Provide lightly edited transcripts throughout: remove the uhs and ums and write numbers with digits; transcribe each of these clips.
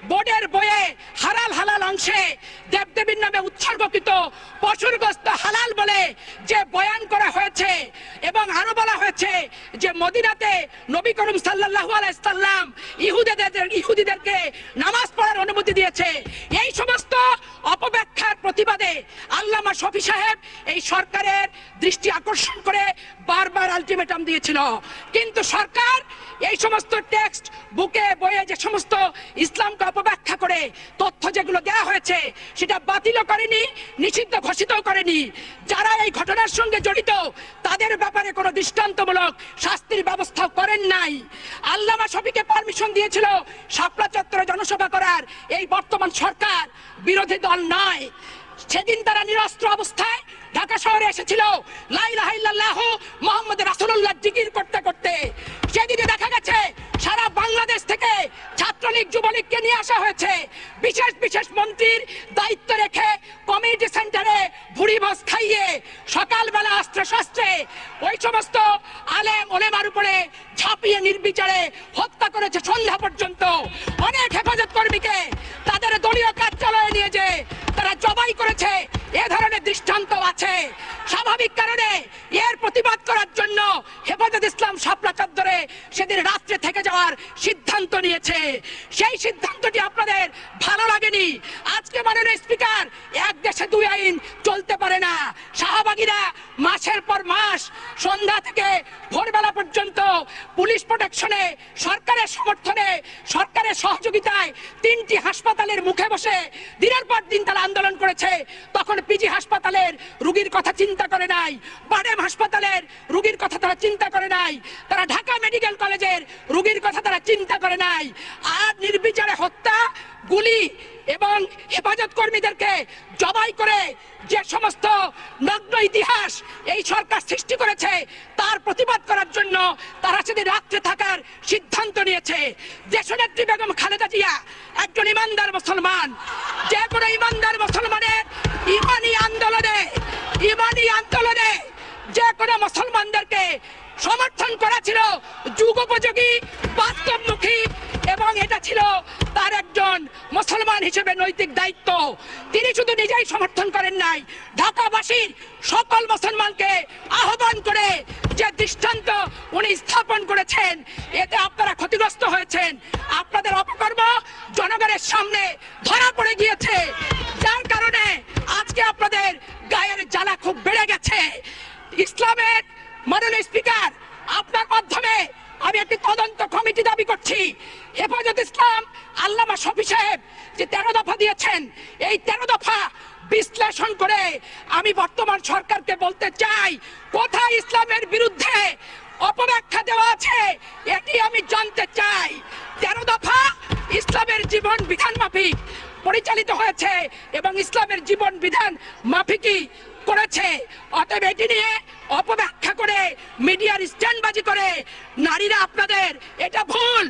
বোর্ডের বইয়ে হালাল হালাল অংশে দেবদেবীর নামে উৎসর্গকৃত পশুর গোশত হালাল বলে যে বয়ান করা হয়েছে এবং আরো বলা হয়েছে যে মদিনাতে নবী করিম সাল্লাল্লাহু আলাইহি সাল্লাম ইহুদিদেরকে নামাজ পড়ার অনুমতি দিয়েছে, এই সমস্ত অপব্যাখ্যার প্রতিবাদে আল্লামা শফি সাহেব এই সরকারের দৃষ্টি আকর্ষণ করে বারবার আলটিমেটাম দিয়েছিল। কিন্তু সরকার এই সমস্ত টেক্সট বুকে বইয়ে যে সমস্ত ইসলামকে অপব্যাখ্যা করে তথ্য যেগুলো দেওয়া হয়েছে সেটা বাতিলও করেনি, নিষিদ্ধ ঘোষিতও করেনি। যারা এই ঘটনার সঙ্গে জড়িত তাদের ব্যাপারে কোনো দৃষ্টান্তমূলক শাস্তির ব্যবস্থা করেন নাই। আল্লামা শফিকে পারমিশন দিয়েছিল শাপলা চত্বরে জনসভা করার এই বর্তমান সরকার, বিরোধী দল নয়। সেদিন তারা নিরস্ত্র অবস্থায় ঢাকা শহরে এসেছিল লা ইলাহা ইল্লাল্লাহ মুহাম্মদ রাসূলুল্লাহ জিকির করতে করতে। সেদিনে দেখা গেছে সারা বাংলাদেশ থেকে ছাত্রলীগ যুবলীগকে নিয়ে আসা হয়েছে, বিশেষ বিশেষ মন্ত্রীর দায়িত্ব রেখে কমিউনিটি সেন্টারে ভুড়ি ভাত খাইয়ে সকালবেলা অস্ত্র শস্ত্রে ওই সমস্ত আলেম ওলেমার উপরে ঝাঁপিয়ে নির্বিচারে হত্যা করেছে সন্ধ্যা পর্যন্ত। অনেক হেফাজত কর্মীকে তাদের দলীয় কার্যালয়ে নিয়ে যে তারা জবাই করেছে, এ ধরনের দৃষ্টান্ত আছে। স্বাভাবিক কারণে এর প্রতিবাদ করার জন্য হেফাজত ইসলাম শাপলা চত্বরে সেদিন রাত্রে থেকে যাওয়ার সিদ্ধান্ত নিয়েছে। সেই সিদ্ধান্তটি আপনাদের ভালো লাগেনি। আজকে মাননীয় স্পিকার, এক দেশে দুই আইন চলতে পারে না। শাহবাগীরা মাসের পর মাস সন্ধ্যা থেকে ভোরবেলা পর্যন্ত পুলিশ প্রোটেকশনে, সরকারের সমর্থনে, সরকারের সহযোগিতায় 3টি হাসপাতালের মুখে বসে দিনের পর দিন তারা আন্দোলন করেছে। তখন পিজি হাসপাতালের রোগীর কথা চিন্তা করে নাই, বাডেম হাসপাতালের রোগীর কথা তারা চিন্তা করে নাই, তারা ঢাকা মেডিকেল কলেজের রোগীর কথা তারা চিন্তা করে নাই। আর নির্বিচারে হত্যা, গুলি এবং হেফাজত কর্মীদেরকে জবাই করে যে সমস্ত নগ্ন ইতিহাস এই সরকার সৃষ্টি করেছে তার প্রতিবাদ করার জন্য তারা সেদিন রাত্রে থাকার সিদ্ধান্ত নিয়েছে। দেশনেত্রী বেগম খালেদা জিয়া একজন ইমানদার মুসলমান। যে কোনো ইমানদার মুসলমানের ইমানি আন্দোলনে যে কোনো মুসলমানদেরকে সমর্থন করা ছিল যুগোপযোগী, বাস্তবমুখী এবং এটা ছিল তার একজন মুসলমান হিসেবে নৈতিক দায়িত্ব। তিনি শুধু নিজেই সমর্থন করেন নাই, ঢাকাবাসীর সকল মুসলমানকে আহ্বান করে যে দৃষ্টান্ত উনি স্থাপন করেছেন, এতে আপনারা ক্ষতিগ্রস্ত হয়েছেন। আপনাদের অপকর্ম জনগণের সামনে ধরা পড়ে গিয়েছে, যার কারণে আজকে আপনাদের গায়ের জ্বালা খুব বেড়ে গেছে। ইসলামের মাননীয় স্পিকার, আপনার মাধ্যমে আমি একটি তদন্ত কমিটি দাবি করছি। হেফাজত ইসলাম আল্লামা শফি সাহেব যে 13 দফা দিয়েছেন, এই 13 দফা বিশ্লেষণ করে আমি বর্তমান সরকারকে বলতে চাই, কোথায় ইসলামের বিরুদ্ধে অপব্যাখ্যা দেওয়া আছে এটি আমি জানতে চাই। 13 দফা ইসলামের জীবন বিধান মাফিক পরিচালিত হয়েছে এবং ইসলামের জীবন বিধান মাফিকই করেছে। অতএব এটি নিয়ে অপব্যাখ্যা করে মিডিয়ার স্ট্যান্ডবাজি করে নারীরা আপনাদের, এটা ভুল।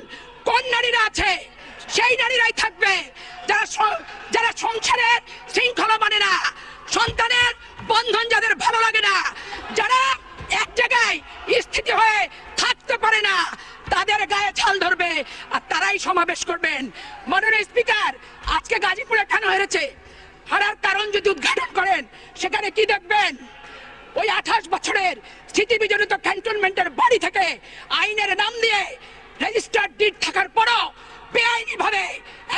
কোন নারীরা আছে সেই নারীরাই থাকবে যারা সংসারের শৃঙ্খলা মানে না, সন্তানের বন্ধন যাদের ভালো লাগে না, যারা এক জায়গায় স্থিতি হয়ে থাকতে পারে না, তাদের গায়ে ছাল ধরবে আর তারাই সমাবেশ করবেন। মাননীয় স্পিকার, আজকে গাজীপুরে কেন হেরেছে, হারার কারণ যদি উদ্ঘাটন করেন সেখানে কি দেখবেন? ওই 28 বছরের স্মৃতিবিজড়িত ক্যান্টনমেন্টের বাড়ি থেকে আইনের নাম দিয়ে রেজিস্টার্ড ডিড থাকার পরও বেআইনি ভাবে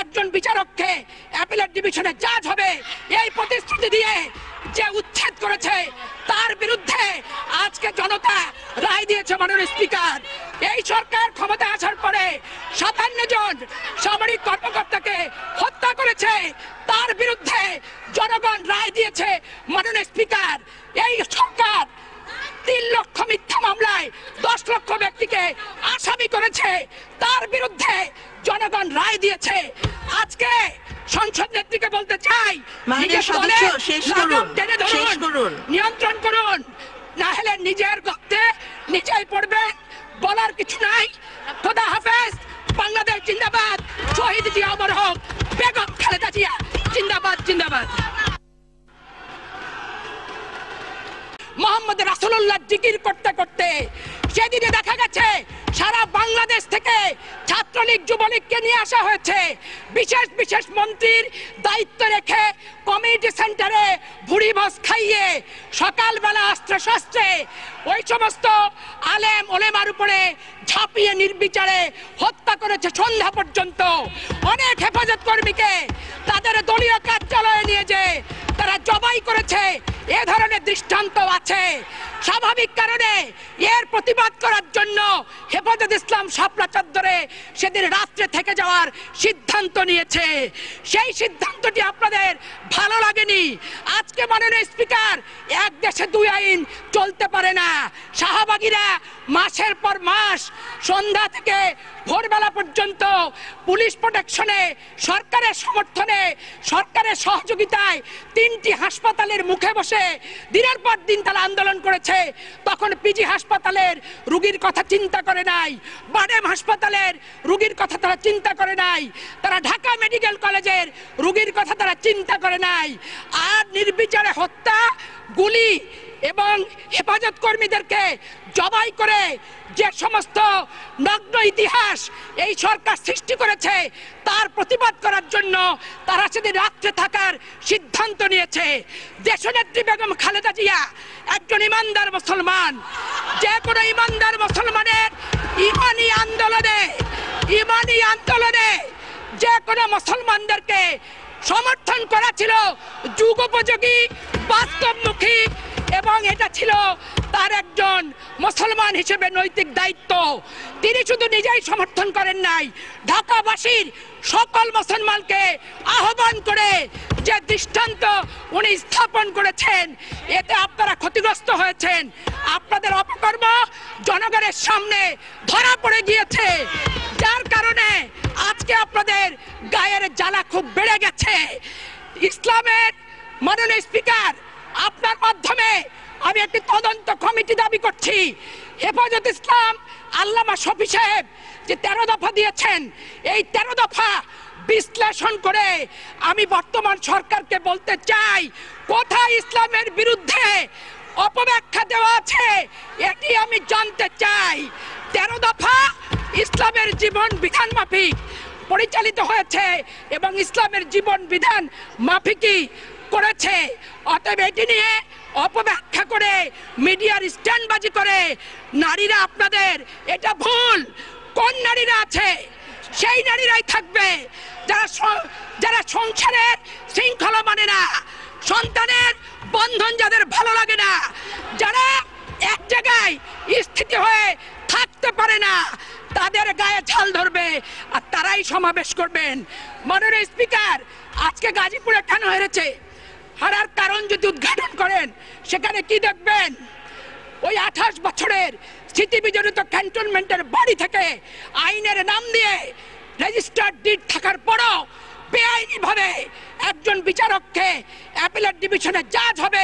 একজন বিচারককে অ্যাপিলেট ডিভিশনে জাজ হবে এই প্রতিশ্রুতি দিয়ে যে উচ্ছেদ করেছে, তার বিরুদ্ধে আজকে জনতা রায় দিয়েছে। মাননীয় স্পিকার, এই সরকার ক্ষমতা আসার পরে 57 জন সামরিক কর্মকর্তাকে হত্যা করেছে, তার বিরুদ্ধে জনগণ রায় দিয়েছে। মাননীয় স্পিকার, এই সরকার 3 লক্ষ মিথ্যা মামলায় 10 লক্ষ ব্যক্তিকে আসামি করেছে, তার বিরুদ্ধে জনগণ রায় দিয়েছে। আজকে সংসদ নেত্রীকে বলতে চাই, নিয়ন্ত্রণ করুন, না হলে নিজের গর্তে নিজেই পড়বেন। বলার কিছু নাই। খোদা হাফেজ। বাংলাদেশ জিন্দাবাদ। শহীদ জিয়া অমর হোক। বেগম খালেদা জিয়া জিন্দাবাদ, জিন্দাবাদ। মোহাম্মদ রাসূলুল্লাহ জিকির করতে করতে সেদিনে দেখা গেছে সারা বাংলাদেশ থেকে ছাত্রলীগ যুবলীগকে নিয়ে আসা হয়েছে, বিশেষ বিশেষ মন্ত্রীর দায়িত্ব রেখে কমিউনিটি সেন্টারে ভুড়ি ভোজ খাইয়ে সকালবেলা অস্ত্র শস্ত্রে ওই সমস্ত আলেম ওলেমার উপরে ঝাঁপিয়ে নির্বিচারে হত্যা করেছে সন্ধ্যা পর্যন্ত। অনেক হেফাজত কর্মীকে তাদের দলীয় কার্যালয়ে নিয়ে যে তারা জবাই করেছে, এ ধরনের দৃষ্টান্ত আছে। স্বাভাবিক কারণে এর প্রতিবাদ করার জন্য হেফাজত ইসলাম শাপলা চত্বরে সেদিন রাত্রে থেকে যাওয়ার সিদ্ধান্ত নিয়েছে। সেই সিদ্ধান্তটি আপনাদের ভালো লাগেনি। আজকে মাননীয় স্পিকার, এক দেশে দুই আইন চলতে পারে না। শাহবাগীরা মাসের পর মাস সন্ধ্যা থেকে ভোরবেলা পর্যন্ত পুলিশ প্রোটেকশনে, সরকারের সমর্থনে, সরকারের সহযোগিতায় 3টি হাসপাতালের মুখে বসে দিনের পর দিন তারা আন্দোলন করেছে। তখন পিজি হাসপাতালের রোগীর কথা চিন্তা করে নাই, বাডেম হাসপাতালের রোগীর কথা তারা চিন্তা করে নাই, তারা ঢাকা মেডিকেল কলেজের রোগীর কথা তারা চিন্তা করে নাই। আর নির্বিচারে হত্যা, গুলি এবং হেফাজত কর্মীদেরকে জবাই করে যে সমস্ত নগ্ন ইতিহাস এই সরকার সৃষ্টি করেছে, তার প্রতিবাদ করার জন্য তারা সেদিন রাত্রে থাকার সিদ্ধান্ত নিয়েছে। দেশনেত্রী বেগম খালেদা জিয়া একজন ইমানদার মুসলমান। যে কোনো ইমানদার মুসলমানের ইমানি আন্দোলনে যে কোনো মুসলমানদেরকে সমর্থন করা ছিল যুগোপযোগী, বাস্তবমুখী, এবং এটা ছিল তার একজন মুসলমান হিসেবে নৈতিক দায়িত্ব। তিনি শুধু নিজেই সমর্থন করেন নাই, ঢাকাবাসীর সকল মুসলমানকে আহ্বান করে যে দৃষ্টান্ত উনি স্থাপন করেছেন, এতে আপনারা ক্ষতিগ্রস্ত হয়েছেন। আপনাদের অপকর্ম জনগণের সামনে ধরা পড়ে গিয়েছে, যার কারণে আজকে আপনাদের গায়ের জ্বালা খুব বেড়ে গেছে। ইসলামের মাননীয় স্পিকার, আপনার মাধ্যমে আমি একটি তদন্ত কমিটি দাবি করছি। হেফাজত ইসলাম আল্লামা শফি সাহেব যে 13 দফা দিয়েছেন, এই 13 দফা বিশ্লেষণ করে আমি বর্তমান সরকারকে বলতে চাই, কোথায় ইসলামের বিরুদ্ধে অপব্যাখ্যা দেওয়া আছে এটি আমি জানতে চাই। 13 দফা ইসলামের জীবন বিধান মাফিক পরিচালিত হয়েছে এবং ইসলামের জীবন বিধান মাফিকই করেছে। অতএব এটি নিয়ে অপব্যাখ্যা করে মিডিয়ার স্ট্যান্ডবাজি করে নারীরা আপনাদের, এটা ভুল। কোন নারীরা আছে সেই নারীরাই থাকবে যারা সংসারের শৃঙ্খলা মানে না, সন্তানের বন্ধন যাদের ভালো লাগে না, যারা এক জায়গায় স্থিতি হয়ে থাকতে পারে না, তাদের গায়ে ঝাল ধরবে আর তারাই সমাবেশ করবেন। মাননীয় স্পিকার, আজকে গাজীপুরে কেন হেরেছে, হারার কারণ যদি উদ্ঘাটন করেন সেখানে কি দেখবেন? ওই 28 বছরের স্মৃতিবিজড়িত ক্যান্টনমেন্টের বাড়ি থেকে আইনের নাম দিয়ে রেজিস্টার্ড ডিড থাকার পরও বেআইনি ভাবে একজন বিচারককে অ্যাপিলেট ডিভিশনে জাজ হবে